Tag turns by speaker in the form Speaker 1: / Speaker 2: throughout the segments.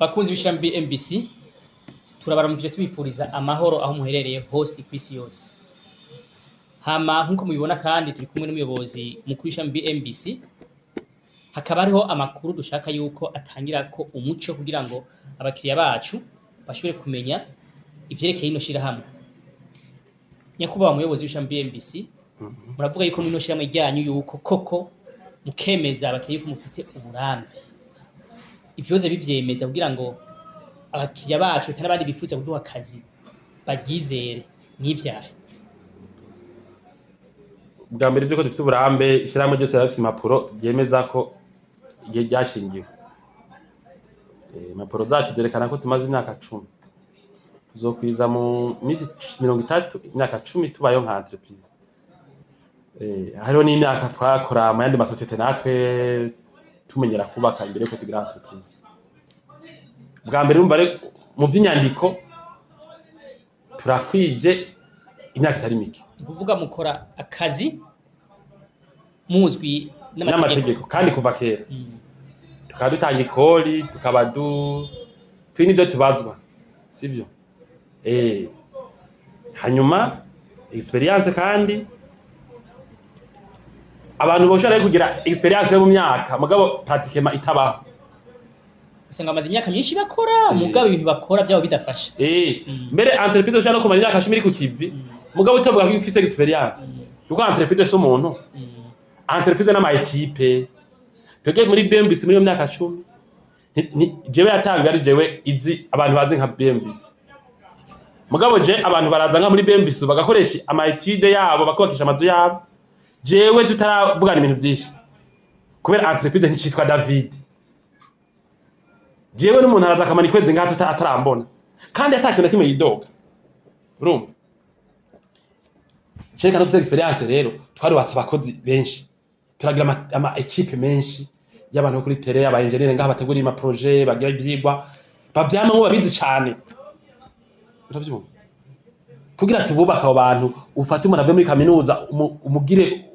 Speaker 1: bakunzi b'ishami MBC turabaramukije tubifuriza amahoro aho muherereye hose kw'isi yose. Hama nkuko mubibona kandi turi kumwe n'umuyobozi mukuru w'ishami MBC, hakaba hariho amakuru dushaka yuko atangira ko umuco kugira ngo abakiriya bacu bashobore kumenya ivyerekeye ino shirahamwe. Nyakubahwa muyobozi w'ishami MBC, muravuga yuko ino shirahamwe ryanyu yuko koko mukemeza abakiriya ko mufise uburambe. Ivyoze bivyemeza kugira ngo abakiriya bacu kandi abandi bifuza kuduha akazi baryizere n'ivyahe.
Speaker 2: Bwa mbere byuko dufite uburambe, ishyirahamwe ryose rifite impapuro ryemeza ko igihe ryashingiwe. Impapuro zacu zerekana ko tumaze imyaka 10. Tuzokwiza mu minsi 30 imyaka 10 tubayo nka entreprise. Hariho n'imyaka twakora mu yandi masosiyete natwe tumenyera kubaka imbere ko tugira entreprise. Bwa mbere urumva mu by'inyandiko turakwije imyaka itari mike.
Speaker 1: Kuvuga mukora akazi muzwi
Speaker 2: n'amategeko kandi kuva kera. Tukaba dutanga ikori, tukaba turi n'ibyo tubazwa, sibyo? Hanyuma experience kandi abantu boshobora kugira experience yo mu myaka mugabo pratiquement itabaho.
Speaker 1: Usanga amaze imyaka myinshi bakora mugabo ibintu bakora byabo bidafasha.
Speaker 2: Mbere entreprise ushaka no kumara imyaka 10 iri ku kivi mugabo utavuga ko ufise experience. Kuko entreprise so umuntu. Entreprise n'ama equipe. Twege muri BMBC muri yo myaka 10. Jewe yatangiye ari jewe izi abantu bazi nka BMBC. Mugabo je abantu baraza nka muri BMBC bagakoresha ama etude yabo bakubakisha amazu yabo. Jewe tutaravugana ibintu byinshi. Kubera entreprise nticitwa David. Jewe n'umuntu araza akamara ikwezi ngato atarambona. Kandi atakibona kimwe yidoga. Urumva? Cheka no experience rero twarubatse abakozi benshi. Turagira ama equipe menshi y'abantu kuri terrain, aba engineer ngaha bategura ima projet, bagira ivyigwa. Bavyama ngo babizi cyane. Uravyumva? Kugira tububaka abo bantu ufate umuntu ave muri kaminuza umugire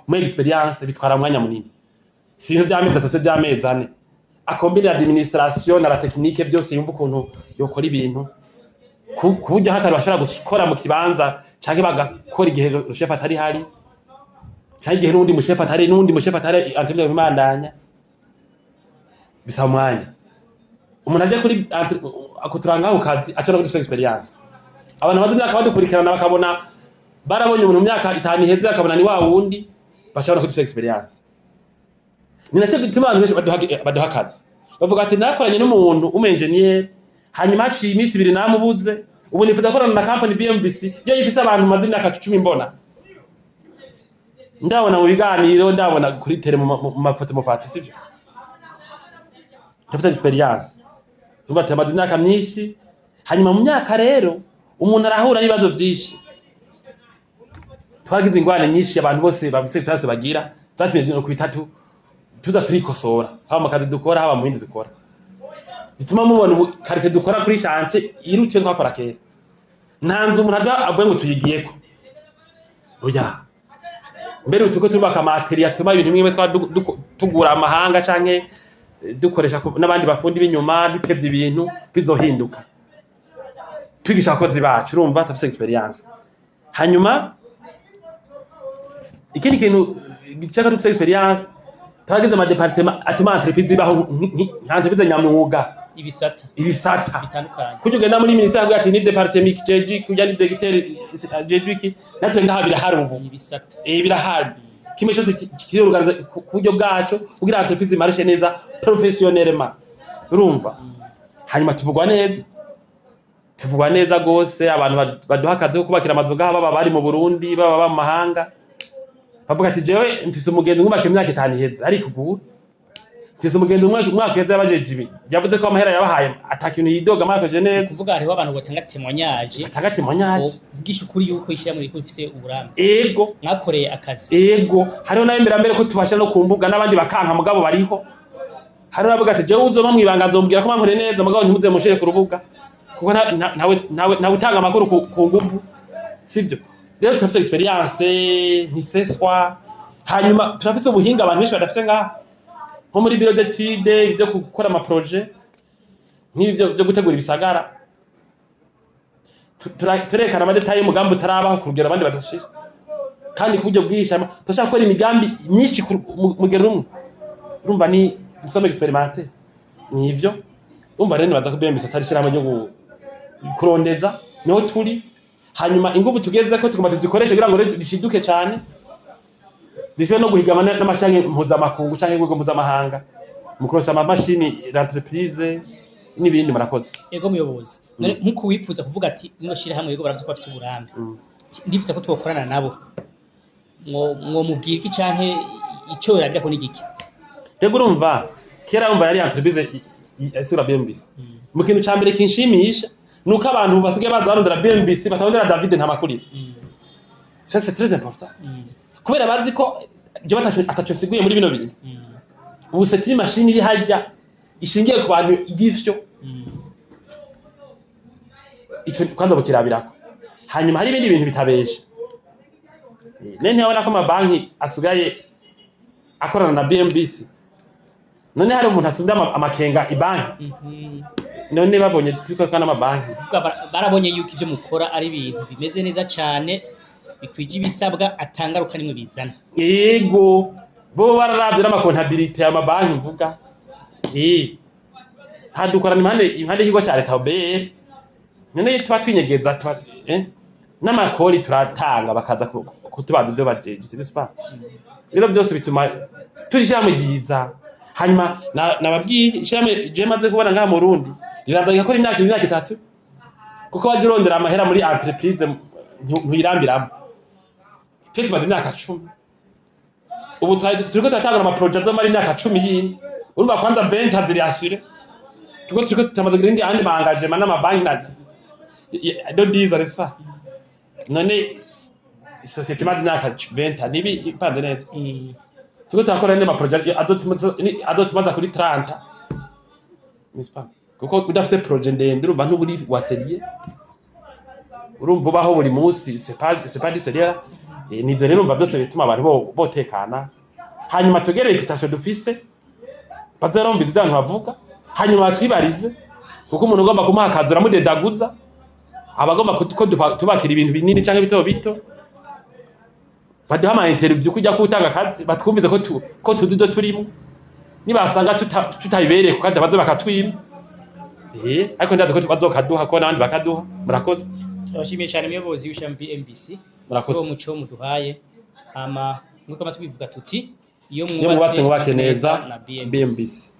Speaker 2: mu experience bitwara umwanya munini. Si ibintu by'amezi 3 by'amezi 4. Akombine administration na la technique byose yumva ukuntu yokora ibintu kubujya hakari bashara gukora mu kibanza canke bagakora igihe chef atari hari canke igihe n'undi mu chef atari entreprise y'imandanya bisaba umwanya. Umuntu aje kuri akuturanga aho kazi acana kuri experience. Abantu bazi imyaka badukurikirana bakabona barabonye umuntu mu myaka 5 iheze akabona ni wa wundi bashobora kuri experience. Ninacho gituma abantu benshi baduha akazi. Bavuga ati nakoranye n'umuntu engineer hanyuma haciye iminsi 2 namubuze ubu nifuza gukorana na company BMBC yo yifise abantu maze imyaka 10 mbona. Ndabona mu biganiro ndabona kuri tele mu mafoto mufata sivyo. Ndafite experience. Ubu maze imyaka myinshi hanyuma mu myaka rero umuntu arahura n'ibibazo byinshi. Twagize ingwane nyinshi abantu bose babuse twase bagira zatumye no kwitatu tuza turikosora haba makazi dukora haba mu bindi dukora zituma mubona karite dukora kuri chance irutse twakora kera ntanze umuntu avuye ngo tuyigiyeko oya mbere utuko tubaka material tuma ibintu bimwe tugura amahanga canke dukoresha n'abandi bafundi b'inyuma dutevye ibintu bizohinduka twigisha abakozi bacu urumva tafise experience. Hanyuma ikindi kintu gicaka tufise experience twagize ama departement atuma entreprise baho entreprise nyamwuga ibisata
Speaker 1: bitandukanye.
Speaker 2: Kujya ugenda muri ministère ati ni departement jeji kujya ni directeur jeji natwe ngaha birahari ubu
Speaker 1: ibisata
Speaker 2: birahari kimwe cyose kiruganza kujyo bwacu kugira entreprise marishe neza professionnellement urumva. Hanyuma tuvugwa neza gose abantu baduha akazi ko kubakira amazu ngaha baba bari mu Burundi baba mu mahanga. Bavuga ati jewe mfise umugenzi ngubaka imyaka 5 iheze ariko ubu mfise umugenzi umwaka uheze yabajeje ibi yavuze ko amahera yabahaye atakintu yidoga mwakoje neza.
Speaker 1: Kuvuga hariho abantu batanga témoignage uvugisha ukuri yuko ishira muri ko ifise uburambe.
Speaker 2: Ego
Speaker 1: mwakoreye akazi.
Speaker 2: Ego hariho nayo mbere ko tubasha no kumbuga n'abandi bakanka mugabo bariho. Hariho bavuga ati jewe uzoma mwibanga nzombwira ko mwankore neza mugabo ntimuze mushire ku rubuga kuko nawe utanga amakuru ku nguvu sivyo. Rero turafise experience ntiseswa hanyuma turafise ubuhinga abantu benshi badafise ngaha nko muri bureau d'étude byo gukora ama projet nk'ibyo byo gutegura ibisagara turekana amadetaye y'umugambi utarabaho kurugera abandi badashije kandi ku buryo bwishama turashaka gukora imigambi myinshi mugero umwe urumva ni usome experimente nivyo urumva rero baza kubembisa atari shiramo ryo kurondeza niho turi hanyuma ingufu tugeze ko tugomba tuzikoreshe kugira ngo rishiduke cyane bishwe no guhigama n'amacyange mpuzamakungu cyangwa ibigo mpuzamahanga mu kurosha amamashini l'entreprise n'ibindi murakoze
Speaker 1: ego muyobozi nkuko wifuza kuvuga ati nino shira hamwe yego barazi ko bafite uburambe ndifuza ko twokorana nabo mwo mubwira iki canke icyo yaragira ko nigiki
Speaker 2: rego urumva kera umva yari entreprise sura BMBC mu kintu cyambere kinshimisha nuko abantu basigaye baza barondera BMBC batarondera David Ntamakurira c'est très important kubera bazi ko je atacho siguye muri bino bintu ubu setiri machine iri hajya ishingiye ku bantu igifyo ico kwanza bukirabirako hanyuma hari ibindi bintu bitabesha nene abona ko amabanki asigaye akorana na BMBC none hari umuntu asubya amakenga ibanki none babonye turiko kana amabanki
Speaker 1: barabonye yuko ivyo mukora ari ibintu bimeze neza cyane bikwije ibisabwa atangaruka nimwe bizana
Speaker 2: yego bo bararavye n'amakontabilité y'amabanki mvuga hadukorana impande y'ikigo cya leta OBR none tuba twinyegeza n'amakori turatanga bakaza kutubaza ivyo bajeje sispa rero byose bituma turishyira mu giza hanyuma nababwiye ishame je maze kubona ngaha mu Burundi riraza gakora imyaka 3 kuko waje urondera amahera muri entreprise ntuyirambiramo twe tumaze imyaka 10 ubu turiko turatanga ama project zo mari imyaka 10 yindi urumva kwanza 20 ziri asure turiko tutamaze girindi andi bangaje mana amabanki na do diza resfa none societe maze imyaka 20 nibi ipanze neza turiko turakora n'ama project azotumaza kuri 30 nispa kuko udafite projet ndende urumva ntuburi waseriye urumva baho buri munsi c'est pas du sérieux nizo rero umva byose bituma abantu botekana hanyuma tugere reputation dufise bazaromva ibyo abantu bavuga hanyuma twibarize kuko umuntu ugomba kumakaza ramudedaguza abagomba ko tubakira ibintu binini cyangwa bito bito baduha ama interview kujya kutanga akazi batwumvize ko tuzido turimo nibasanga tutayibereye kandi bazo bakatwima ariko ndaza ko bazokaduha ko nabandi bakaduha murakoze
Speaker 1: turashimiye cyane umuyobozi w'ishami BMBC
Speaker 2: murakoze
Speaker 1: uwo muco muduhaye ama nkuko amatwivuga tuti iyo
Speaker 2: mwubatse neza BMBC